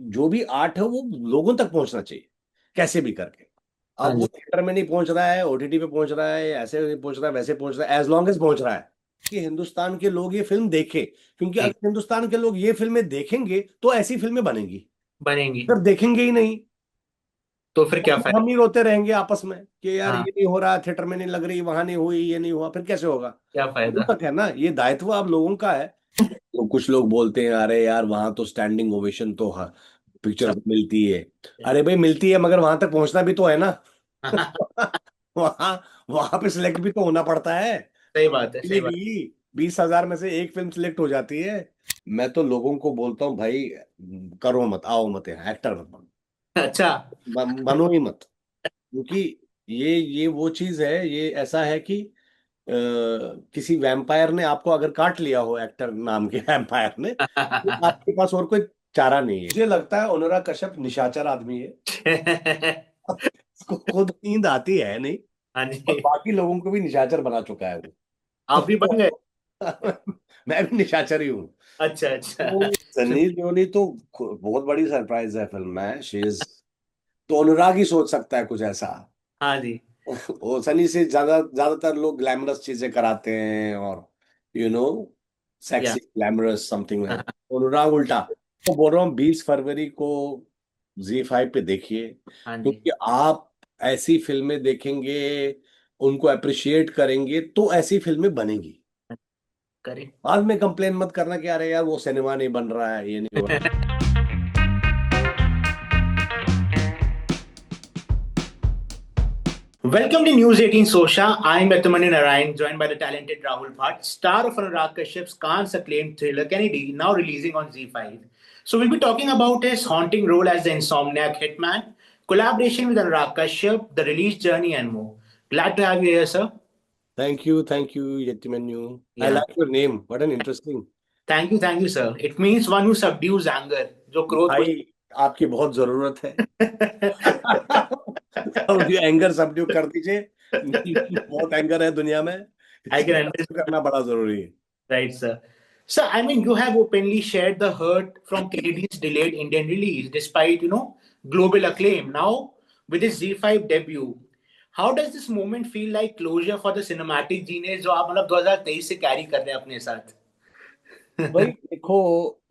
जो भी आर्ट है वो लोगों तक पहुंचना चाहिए, कैसे भी करके। हाँ अब वो जी। थिएटर में नहीं पहुंच रहा है, ओटीटी पे पहुंच रहा है, ऐसे नहीं पहुंच रहा है, वैसे पहुंच रहा है, एज लॉन्ग एज पहुंच रहा है कि हिंदुस्तान के लोग ये फिल्म देखें। क्योंकि ठीक। अगर हिंदुस्तान के लोग ये फिल्में देखेंगे तो ऐसी फिल्में बनेंगी। बनेंगी। अगर देखेंगे ही नहीं तो फिर क्या तो हम फायदा। ही रोते रहेंगे आपस में कि यार ये हाँ। नहीं हो रहा, थिएटर में नहीं लग रही, वहां नहीं हुई, ये नहीं हुआ, फिर कैसे होगा। क्या वो फायदा। तक है ना, ये दायित्व आप लोगों का है। तो कुछ लोग बोलते हैं अरे यार वहां तो स्टैंडिंग ओवेशन तो पिक्चर सब। को मिलती है। अरे भाई मिलती है, मगर वहां तक पहुंचना भी तो है ना। वहां वहां पे सिलेक्ट भी तो होना पड़ता है। सही बात है, सही बात। मिलेगी, 20,000 में से एक फिल्म सिलेक्ट हो जाती है। मैं तो लोगों को बोलता हूँ भाई, करो मत, आओ मत, यहाँ एक्टर मत बनो, अच्छा। बनो ही मत। क्योंकि ये वो चीज है, ये ऐसा है कि किसी वैम्पायर ने आपको अगर काट लिया हो, एक्टर नाम के वैम्पायर ने, तो आपके पास और कोई चारा नहीं है। मुझे लगता है अनुराग कश्यप निशाचर आदमी है। उसको खुद नींद आती है नहीं, हाँ और जी। बाकी लोगों को भी निशाचर बना चुका है वो। आप भी बन गए। तो मैं भी निशाचर ही हूँ। अच्छा अच्छा। तो सनी लियोनी तो बहुत बड़ी सरप्राइज है फिल्म में, शी इज। तो अनुराग ही सोच सकता है कुछ ऐसा। हाँ जी। वो सनी से ज्यादातर लोग ग्लैमरस चीजें कराते हैं, और यू नो या। सेक्सी ग्लैमरस समथिंग है। अनुराग उल्टा। तो बोल रहा हूँ 20 फरवरी को Z5 पे देखिए, हाँ जी। क्योंकि आप ऐसी फिल्में देखेंगे, उनको अप्रिशिएट करेंगे तो ऐसी फिल्में बनेंगी। करें। बाद में कंप्लेन मत करना कि अरे यार वो सिनेमा नहीं बन रहा है, ये नहीं हो रहा। Welcome to News 18 Sosha. I'm Yatamani Narayan, joined by the talented Rahul Bhatt, star of Anurag Kashyap's Cannes acclaimed thriller Kennedy, now releasing on Z5. So we'll be talking about his haunting role as the insomniac hitman, collaboration with Anurag Kashyap, the release journey, and more. Glad to have you here, sir. Thank you Yatimanyu. I Yeah. Like your name, what an interesting. Thank you, sir. It means one who subdues anger. जो क्रोध को भाई आपकी बहुत जरूरत है। अब ये एंगर सबड्यू कर दीजिए। बहुत एंगर है दुनिया में, I इसको can सबड्यू understand. करना बड़ा जरूरी है। Right, sir. So, I mean, you have openly shared the hurt from Kennedy's delayed Indian release, despite, global acclaim. Now, with his Z5 debut, how does this moment feel like closure for the cinematic genius जो आप मतलब 2023 से carry कर रहे हैं अपने साथ? भाई देखो,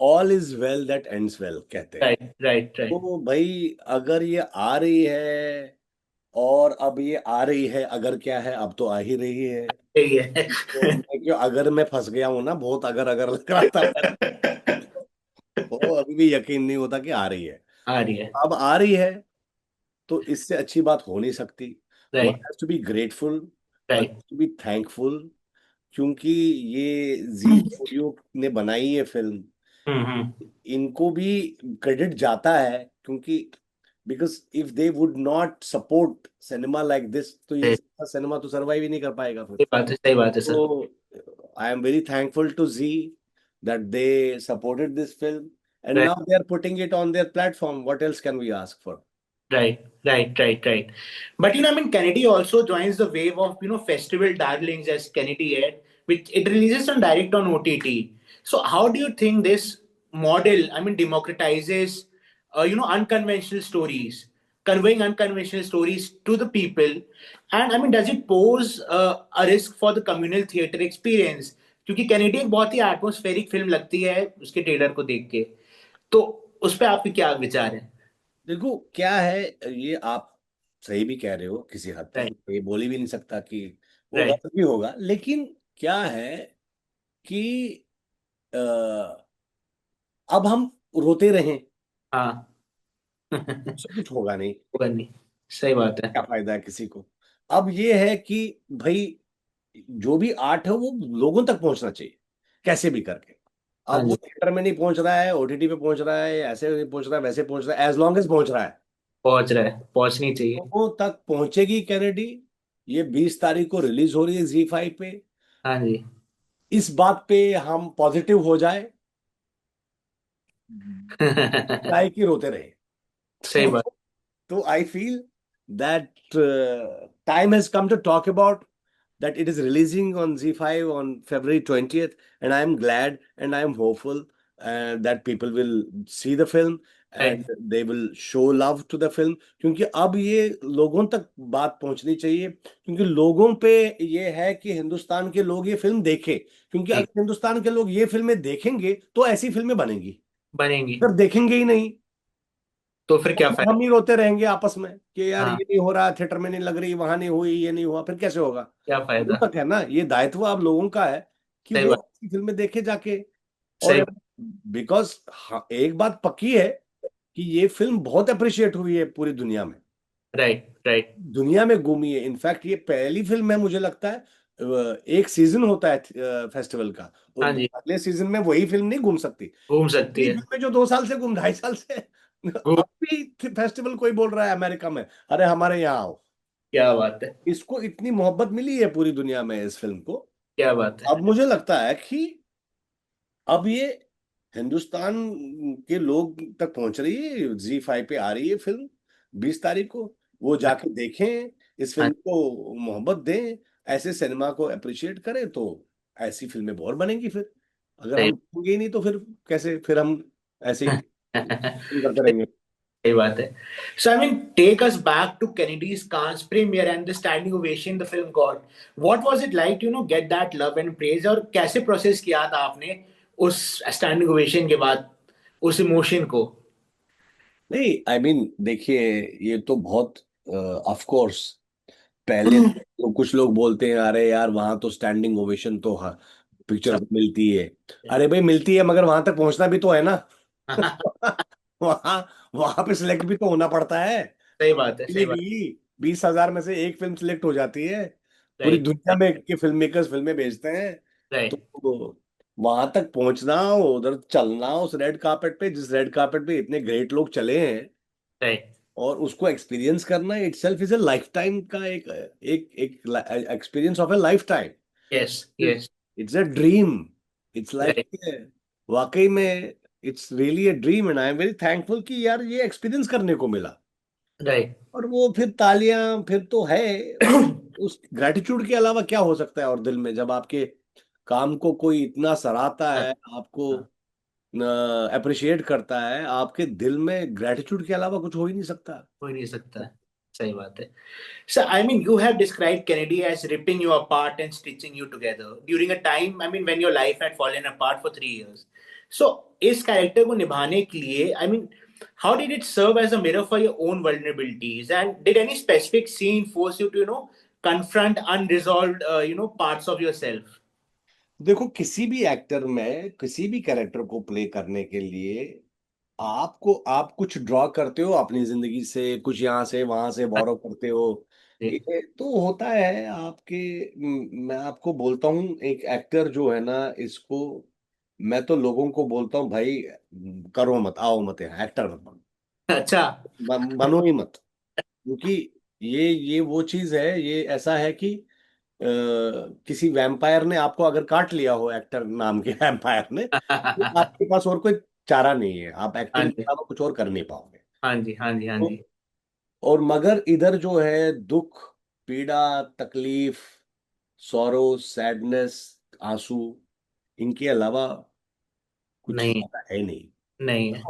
all is well that ends well कहते हैं। Right right right. तो भाई अगर ये आ रही है, और अब ये आ रही है, अगर क्या है, अब तो आ ही रही है। यही है। तो मैं क्यों, अगर मैं फंस गया हूं ना, बहुत अगर अगर लग रहा था मैं, तो अभी भी यकीन नहीं होता कि आ रही है। आ रही है। अब आ रही है, तो इससे अच्छी बात हो नहीं सकती। One right has to be grateful, one right. Has to be thankful. क्योंकि ये जी स्टूडियो ने बनाई है फिल्म, हम्म। इनको भी क्रेडिट जाता है। क्योंकि because if they would not support cinema like this, तो ये सही सिनेमा तो सर्वाइव ही नहीं कर पाएगा फिर। बात है, सही बात है सर। तो I am very thankful to जी that they supported this film, and now they are putting it on their platform. What else can we ask for? Right. But I mean, Kennedy also joins the wave of festival darlings as Kennedy had, which it releases on direct on OTT. So how do you think this model, I mean, democratizes, unconventional stories, conveying unconventional stories to the people, and I mean, does it pose a risk for the communal theater experience? क्योंकि Kennedy एक बहुत ही atmospheric film लगती है उसके trailer को देख के, तो उस पर आपके क्या विचार है? देखो क्या है, ये आप सही भी कह रहे हो किसी हद तक, राइट ये बोल ही भी नहीं सकता कि वो राइट। गलत भी होगा। लेकिन क्या है कि अ, अब हम रोते रहें, हाँ। उससे कुछ होगा नहीं। होगा नहीं। सही बात है। क्या फायदा है किसी को। अब ये है कि भाई जो भी आर्ट है वो लोगों तक पहुंचना चाहिए, कैसे भी करके। हाँ अब वो जी। थिएटर में नहीं पहुंच रहा है, ओटीटी पे पहुंच रहा है, ऐसे नहीं पहुंच रहा है, वैसे पहुंच रहा है, एज लॉन्ग एज पहुंच रहा है, पहुंच रहा है, पहुंचनी चाहिए। लोगों तक पहुंचेगी कैनेडी। ये 20 तारीख को रिलीज हो रही है Z5 पे। हाँ जी। इस बात पे हम पॉजिटिव हो जाए, सही चाहे कि रोते रहे। तो बात। तो I feel that time has come to talk about that it is releasing on Z5 on February 20th, and I am glad and I am hopeful that people will see the film and they will show love to the film, क्योंकि अब ये लोगों तक बात पहुंचनी चाहिए, क्योंकि लोगों पे ये है कि हिंदुस्तान के लोग ये फिल्म देखें, क्योंकि राइट। अगर हिंदुस्तान के लोग ये फिल्में देखेंगे तो ऐसी फिल्में बनेंगी। बनेंगी। अगर देखेंगे ही नहीं तो फिर क्या तो फायदा। हम ही रोते रहेंगे आपस में कि यार ये हाँ। नहीं हो रहा, थिएटर में नहीं लग रही, वहां नहीं हुई, ये नहीं हुआ, फिर कैसे होगा। क्या लोगों फायदा। तक है ना ये दायित्व, अब लोगों का है कि सही वो बात। ऐसी फिल्में देखे जाके। सही और बात। बिकॉज एक बात पक्की है कि ये फिल्म बहुत अप्रिशिएट हुई है पूरी दुनिया में, राइट राइट। दुनिया में घूमी है। इनफैक्ट ये पहली फिल्म है मुझे लगता है, एक सीजन होता है फेस्टिवल का, और हाँ जी। अगले सीजन में वही फिल्म नहीं घूम सकती। घूम सकती ये है। फिल्में जो 2 साल से घूम, 2.5 साल से घूम। अब भी फेस्टिवल कोई बोल रहा है अमेरिका में, अरे हमारे यहाँ आओ। क्या बात है। इसको इतनी मोहब्बत मिली है पूरी दुनिया में इस फिल्म को। क्या बात है। अब मुझे लगता है कि अब ये हिंदुस्तान के लोग तक पहुंच रही है, Z5 पे आ रही है फिल्म 20 तारीख को। वो जाके देखें, इस हाँ। फिल्म को मोहब्बत दें, ऐसे सिनेमा को अप्रिशिएट करें, तो ऐसी फिल्में और बनेंगी फिर। अगर सही। हम देखेंगे ही नहीं तो फिर कैसे, फिर हम ऐसे ही करते सही रहेंगे। बात है। So I mean, take us back to Kennedy's Cannes premiere and the standing ovation the film got. What was it like to get that love and praise, और कैसे प्रोसेस किया था आपने उस स्टैंडिंग ओवेशन के बाद उस इमोशन को। नहीं, आई मीन देखिए, ये तो बहुत ऑफ कोर्स, पहले तो कुछ लोग बोलते हैं अरे यार वहां तो स्टैंडिंग ओवेशन तो हाँ पिक्चर सब। को मिलती है। अरे भाई मिलती है, मगर वहां तक पहुंचना भी तो है ना। वहां वहां पे सिलेक्ट भी तो होना पड़ता है। सही बात है। लिए सही बात। भी 20,000 में से एक फिल्म सिलेक्ट हो जाती है। पूरी राइट दुनिया में के फिल्म मेकर्स फिल्में भेजते हैं। राइट तो वहां तक पहुंचना, उधर चलना, उस रेड कार्पेट पे, जिस रेड कार्पेट पे इतने ग्रेट लोग चले हैं, राइट। और उसको एक्सपीरियंस करना itself is a life time का एक एक एक experience of A life time. Yes yes. It's a dream. It's right like वाकई में it's really a dream, and I am very thankful कि यार ये एक्सपीरियंस करने को मिला। राइट। और वो फिर तालियां फिर तो है, उस ग्रेटिट्यूड के अलावा क्या हो सकता है। और दिल में जब आपके काम को कोई इतना सराहता है, आपको हाँ। अप्रिशिएट करता है, आपके दिल में ग्रेटिट्यूड के अलावा कुछ हो ही नहीं सकता। हो ही नहीं सकता। सही बात है। So, I mean, you have described Kennedy as ripping you apart and stitching you together during a time, I mean, when your life had fallen apart for 3 years. So, इस कैरेक्टर को निभाने के लिए, I mean, how did it serve as a mirror for your own vulnerabilities? And did any specific scene force you to, confront unresolved, parts of yourself? देखो, किसी भी actor में किसी भी कैरेक्टर को प्ले करने के लिए आपको, आप कुछ ड्रॉ करते हो अपनी जिंदगी से, कुछ यहाँ से वहां से बोरो करते हो। ये तो होता है आपके। मैं आपको बोलता हूँ, एक एक्टर जो है ना, इसको मैं तो लोगों को बोलता हूँ भाई, करो मत, आओ मत, यहाँ एक्टर मत बनो, अच्छा। बनो ही मत। क्योंकि ये वो चीज है, ये ऐसा है कि किसी वैम्पायर ने आपको अगर काट लिया हो, एक्टर नाम के वैम्पायर ने, तो आपके पास और कोई चारा नहीं है, आप हाँ एक्टिंग के जी अलावा कुछ और कर नहीं पाओगे। हाँ जी हाँ जी हाँ तो जी। और मगर इधर जो है दुख, पीड़ा, तकलीफ, सॉरो, सैडनेस, आंसू, इनके अलावा कुछ नहीं। ज्यादा है नहीं। नहीं है।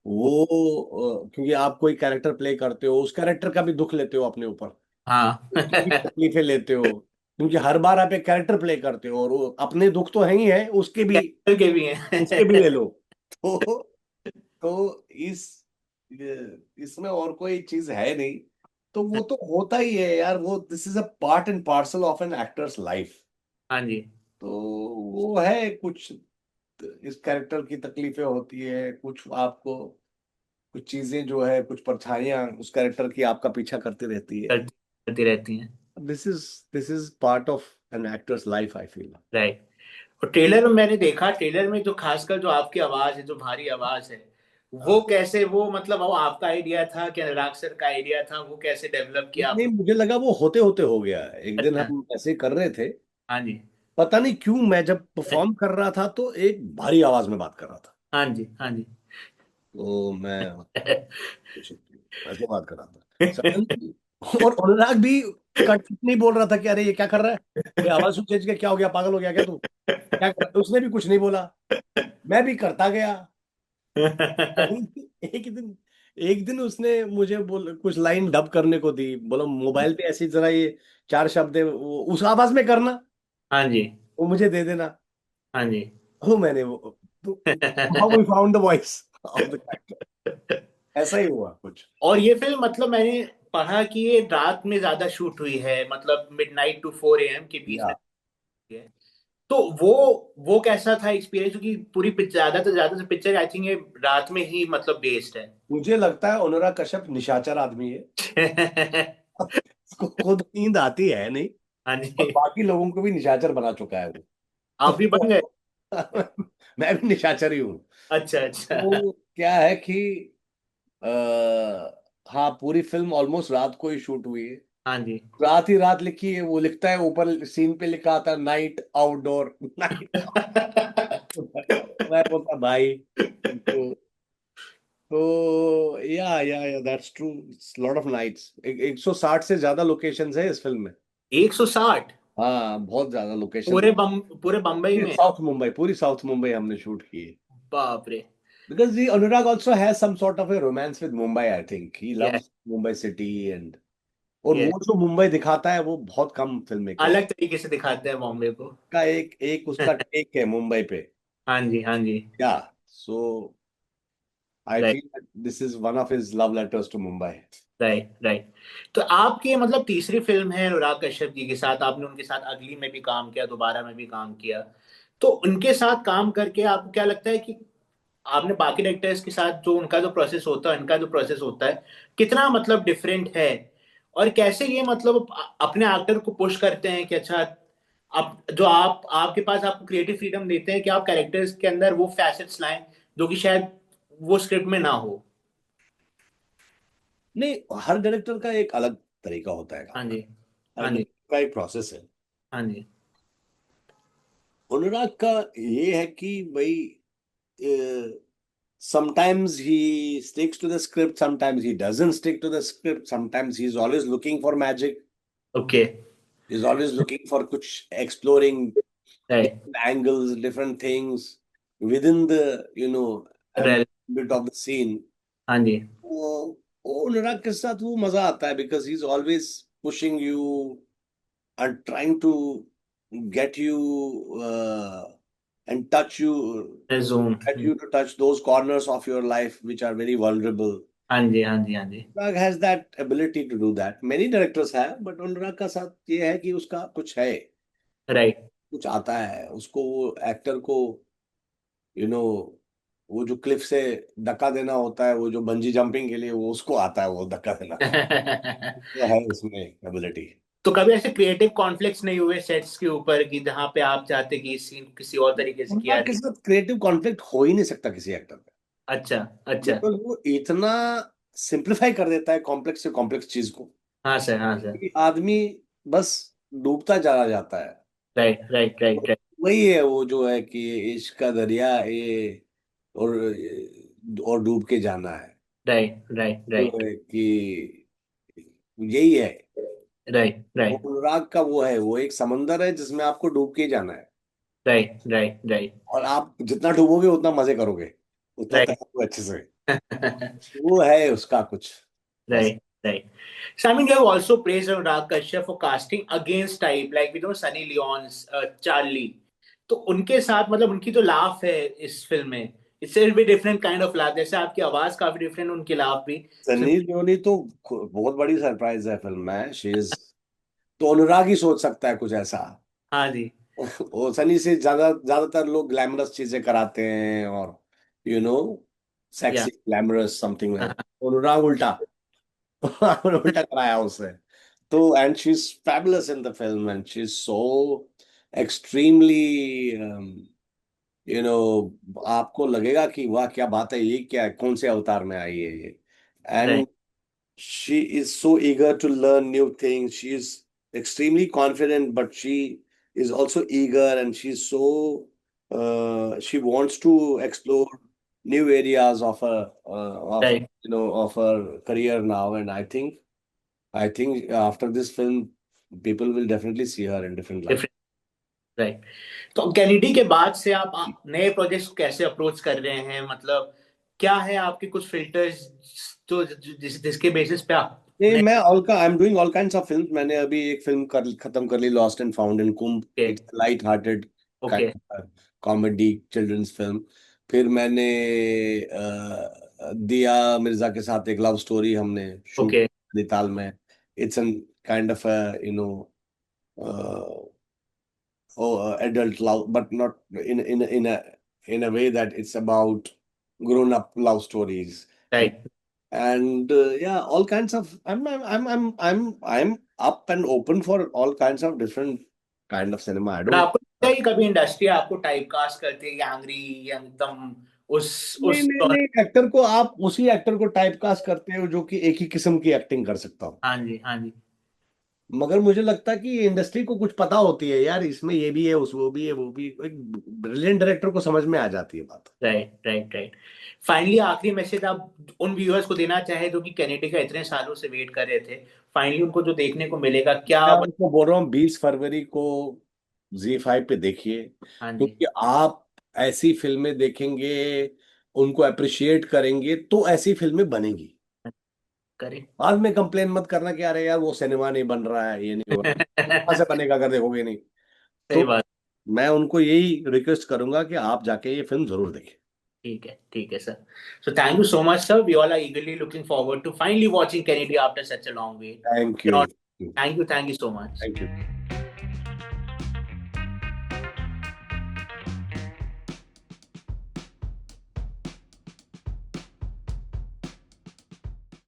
क्योंकि आप कोई कैरेक्टर प्ले करते हो, उस कैरेक्टर का भी दुख लेते हो अपने ऊपर, हाँ। उसकी भी तकलीफें लेते हो, क्योंकि हर बार आप एक कैरेक्टर प्ले करते हो, और वो अपने दुख तो है ही है, कैरेक्टर के भी उसके भी हैं। ले लो। तो इस इसमें और कोई चीज है नहीं। तो वो तो होता ही है यार, वो this is a part and parcel of an actor's life. हाँ जी। तो वो है कुछ, इस कैरेक्टर की तकलीफें होती है, कुछ आपको, कुछ चीजें जो है, कुछ परछाइयां उस कैरेक्टर की आपका पीछा करती रहती है। करती करती रहती हैं। This is this is part of an actor's life, I feel. Right. और ट्रेलर में मैंने देखा, ट्रेलर में जो खासकर जो आपकी आवाज है, जो भारी आवाज है, वो कैसे, वो मतलब वो आपका आइडिया था कि अनुराग सर का आइडिया था, वो कैसे डेवलप किया आप नहीं, लोग। मुझे लगा वो होते होते हो गया। एक दिन अच्छा। हम ऐसे कर रहे थे, हाँ जी। पता नहीं क्यों मैं जब परफॉर्म कर रहा था तो एक भारी आवाज में बात कर रहा था। हाँ जी हाँ जी। तो मैं कुछ ऐसे बात कर रहा था सडनली, और अनुराग भी कट नहीं बोल रहा था कि अरे ये क्या कर रहा है, ये आवाज सुन चेंज के क्या हो गया, पागल हो गया क्या तू, क्या कर रहा है? उसने भी कुछ नहीं बोला, मैं भी करता गया। एक दिन उसने मुझे बोल कुछ लाइन डब करने को दी, बोला मोबाइल पे ऐसी जरा ये चार शब्द है वो उस आवाज में करना, हाँ जी। वो मुझे दे देना। हाँ जी। वो मैंने वो how we found the voice of the character, ऐसा ही हुआ कुछ। और ये फिल्म मतलब मैंने पढ़ा कि ये रात में ज्यादा शूट हुई है, मतलब मिडनाइट टू 4 AM के बीच या में हुई है। तो वो कैसा था एक्सपीरियंस, क्योंकि पूरी ज्यादा से पिक्चर आई थिंक ये रात में ही मतलब बेस्ड है। मुझे लगता है अनुराग कश्यप निशाचर आदमी है, उसको खुद नींद आती है नहीं, हाँ और जी। बाकी लोगों को भी निशाचर बना चुका है वो। आप भी बन गए? मैं भी निशाचर ही हूँ। अच्छा अच्छा। तो क्या है कि हाँ पूरी फिल्म ऑलमोस्ट रात को ही शूट हुई है। हाँ जी। रात ही रात लिखी है, वो लिखता है ऊपर सीन पे लिखा आता है नाइट आउटडोर नाइट। मैं बोलता भाई, तो या that's true, it's lot of nights, 160 से ज्यादा लोकेशंस है इस फिल्म में। 160? हाँ बहुत ज्यादा लोकेशंस। पूरे बम्बई में? साउथ मुंबई, पूरी साउथ मुंबई हमने शूट की है। बाप रे। Because the Anurag also has some sort of a romance with Mumbai, I think. He yes. loves Mumbai city and और यस। वो जो मुंबई दिखाता है वो बहुत कम फिल्म मेकर्स अलग तरीके से दिखाते हैं बॉम्बे को। का एक एक उसका टेक है मुंबई पे। हाँ जी। हाँ जी। Yeah so I right. Feel this is one of his love letters to Mumbai. Right. Right. तो आपकी मतलब तीसरी फिल्म है अनुराग कश्यप जी के साथ, आपने उनके साथ अगली में भी काम किया, दोबारा में भी काम किया। तो उनके साथ काम करके आपको क्या लगता है कि आपने बाकी डायरेक्टर्स के साथ जो उनका जो प्रोसेस होता है, इनका जो प्रोसेस होता है, कितना मतलब डिफरेंट है? और कैसे ये मतलब अपने एक्टर को पुश करते हैं कि अच्छा, आप जो आपके पास आपको क्रिएटिव फ्रीडम देते हैं कि आप कैरेक्टर्स के अंदर वो फैसेट्स लाएं जो कि शायद वो स्क्रिप्ट में ना हो। नहीं, हर डायरेक्टर का एक अलग तरीका होता है हाँ काम जी। का, हर हाँ जी। डायरेक्टर का एक प्रोसेस है। हाँ जी। अनुराग का ये है कि भाई sometimes he sticks to the script, sometimes he doesn't stick to the script, sometimes he's always looking for magic, okay. he's always looking for kuch exploring right. different angles, different things within the bit of the scene. हाँ जी। वो अनुराग के साथ वो मजा आता है because he's always pushing you and trying to get you and zone. get you to touch those corners of your life which are very vulnerable. हाँ जी। हाँ जी। हाँ जी। Anurag has that ability to do that. Many directors have, but अनुराग का साथ ये है कि उसका कुछ है, राइट। कुछ आता है उसको, वो एक्टर को यू नो वो जो क्लिफ से धक्का देना होता है, वो जो बंजी जंपिंग के लिए वो उसको आता है वो धक्का देना, वो है उसमें एबिलिटी। तो कभी ऐसे क्रिएटिव कॉन्फ्लिक्ट्स नहीं हुए सेट्स के ऊपर कि जहां पे आप चाहते कि सीन किसी और तरीके से किया अनुराग के जाए? साथ क्रिएटिव कॉन्फ्लिक्ट हो ही नहीं सकता किसी एक्टर का, अच्छा। अच्छा। बिकॉज वो इतना सिंप्लीफाई कर देता है कॉम्प्लेक्स से कॉम्प्लेक्स चीज को हाँ सर। हाँ सर। कि आदमी बस डूबता चला जाता है। राइट। राइट। राइट। राइट। वही है वो जो है कि इश्क का दरिया ये, और और डूब के जाना है, राइट। राइट। जो राइट। है कि यही है। राइट। वो राइट। अनुराग का वो है, वो एक समंदर है जिसमें आपको डूब के ही जाना है, राइट। राइट। राइट। और आप जितना डूबोगे उतना मजे करोगे, उतना राइट। तैरोगे अच्छे से। वो है उसका कुछ ऐसा। Right, right. So I mean, you have also praised Anurag Kashyap for casting against type, like we know Sunny Leon's Charlie. तो उनके साथ मतलब उनकी जो लाफ है इस फिल्म में, इट्स ए भी डिफरेंट काइंड ऑफ लाफ, जैसे आपकी आवाज काफी डिफरेंट, उनकी लाफ भी। सन्नी लियोनी तो बहुत बड़ी सरप्राइज है फिल्म में, शी इज, तो अनुराग ही सोच सकता है कुछ ऐसा। हाँ जी। वो सनी से ज्यादातर लोग ग्लैमरस चीजें कराते हैं और यू नो या। सेक्सी ग्लैमरस समथिंग लाइक, अनुराग उल्टा उल्टा कराया उससे। तो and she is fabulous in the film and she is so extremely आपको लगेगा कि वाह क्या बात है, ये क्या है, कौन से अवतार में आई है ये। Right. And she is so eager to learn new things. She is extremely confident, but she is also eager and she's so she wants to explore new areas of her of right. of her career now. And I think after this film, people will definitely see her in different light. Different. Right. तो Kennedy के बाद से आप नए projects कैसे approach कर रहे हैं, मतलब क्या है आपके कुछ फिल्टर्स तो जिसके बेसिस पे आप नहीं, नेक्स्ट? मैं ऑल का I am doing all kinds of film. मैंने अभी एक फिल्म खत्म कर ली, lost and found in Kumbh. Okay. It's light hearted okay. Kind comedy children's film. फिर मैंने दिया मिर्जा के साथ एक लव स्टोरी हमने शूट ओके। नैनीताल में। It's an kind of you know adult love, but not in a way that it's about grown up love stories. Right. And yeah, all kinds of I'm up and open for all kinds of different kind of cinema. I but don't. आपको लगता है कि कभी industry आपको type cast करती है कि angry एकदम नहीं उस नहीं नहीं, एक्टर को आप उसी एक्टर को टाइपकास्ट करते हो जो कि एक ही किस्म की एक्टिंग कर सकता हो। हाँ जी, हाँ जी। मगर मुझे लगता है कि इंडस्ट्री को कुछ पता होती है यार, इसमें ये भी है, उस वो भी है, वो भी, एक ब्रिलियंट डायरेक्टर को समझ में आ जाती है बात। Right, right, right. फाइनली आखिरी मैसेज आप उन व्यूअर्स को देना चाहे जो कि कैनेडी का इतने सालों से वेट कर रहे थे, फाइनली उनको जो देखने को मिलेगा क्या मैं आपको बोल रहा हूँ 20 फरवरी को Z5 पे देखिए, हाँ जी। क्योंकि आप ऐसी फिल्में देखेंगे, उनको अप्रिशिएट करेंगे तो ऐसी फिल्में बनेंगी। करें। बाद में कंप्लेन मत करना कि अरे यार वो सिनेमा नहीं बन रहा है, ये नहीं हो रहा है। कहाँ से बनेगा अगर देखोगे नहीं सही तो। बात। मैं उनको यही रिक्वेस्ट करूंगा कि आप जाके ये फिल्म जरूर देखें। ठीक है, ठीक है sir. So thank you so much sir, we all are eagerly looking forward to finally watching Kennedy after such a long wait. Thank you. Thank you, thank you so much. Thank you.